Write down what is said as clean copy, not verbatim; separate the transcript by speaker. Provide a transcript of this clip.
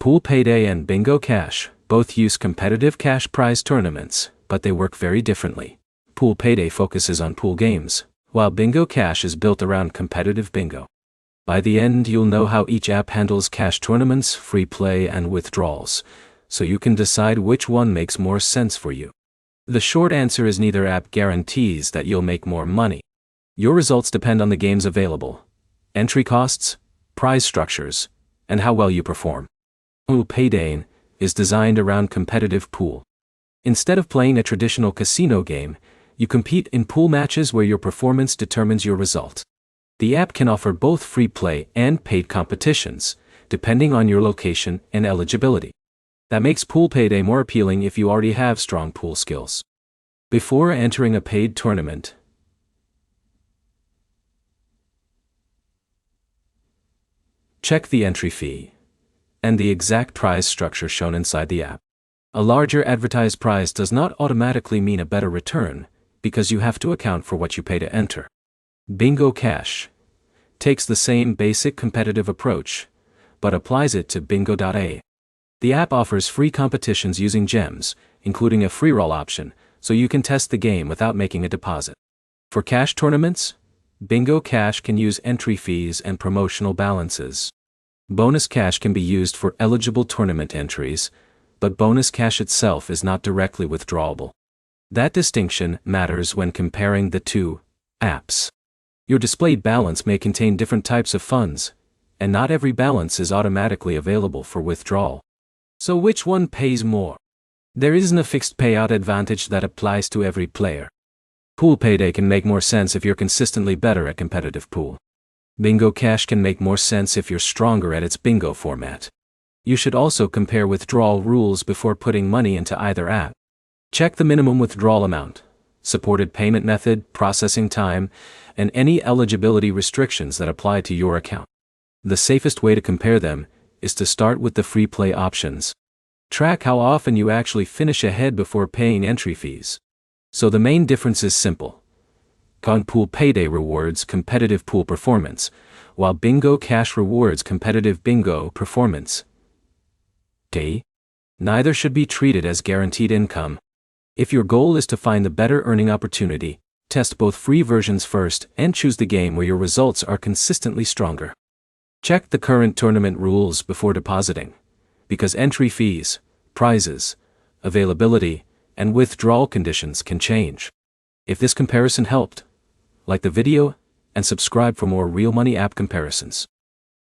Speaker 1: Pool Payday and Bingo Cash both use competitive cash prize tournaments, but they work very differently. Pool Payday focuses on pool games, while Bingo Cash is built around competitive bingo. By the end, you'll know how each app handles cash tournaments, free play, and withdrawals, so you can decide which one makes more sense for you. The short answer is neither app guarantees that you'll make more money. Your results depend on the games available, entry costs, prize structures, and how well you perform. Pool Payday is designed around competitive pool. Instead of playing a traditional casino game, you compete in pool matches where your performance determines your result. The app can offer both free play and paid competitions, depending on your location and eligibility. That makes Pool Payday more appealing if you already have strong pool skills. Before entering a paid tournament, check the entry fee and the exact prize structure shown inside the app. A larger advertised prize does not automatically mean a better return, because you have to account for what you pay to enter. Bingo Cash takes the same basic competitive approach, but applies it to Bingo.a. The app offers free competitions using gems, including a free roll option, so you can test the game without making a deposit. For cash tournaments, Bingo Cash can use entry fees and promotional balances. Bonus Cash can be used for eligible tournament entries, but Bonus Cash itself is not directly withdrawable. That distinction matters when comparing the two apps. Your displayed balance may contain different types of funds, and not every balance is automatically available for withdrawal. So which one pays more? There isn't a fixed payout advantage that applies to every player. Pool Payday can make more sense if you're consistently better at competitive pool. Bingo Cash can make more sense if you're stronger at its bingo format. You should also compare withdrawal rules before putting money into either app. Check the minimum withdrawal amount, supported payment method, processing time, and any eligibility restrictions that apply to your account. The safest way to compare them is to start with the free play options. Track how often you actually finish ahead before paying entry fees. So the main difference is simple. Pool Payday rewards competitive pool performance, while Bingo Cash rewards competitive bingo performance. Neither should be treated as guaranteed income. If your goal is to find the better earning opportunity, test both free versions first and choose the game where your results are consistently stronger. Check the current tournament rules before depositing, because entry fees, prizes, availability, and withdrawal conditions can change. If this comparison helped, like the video and subscribe for more real money app comparisons.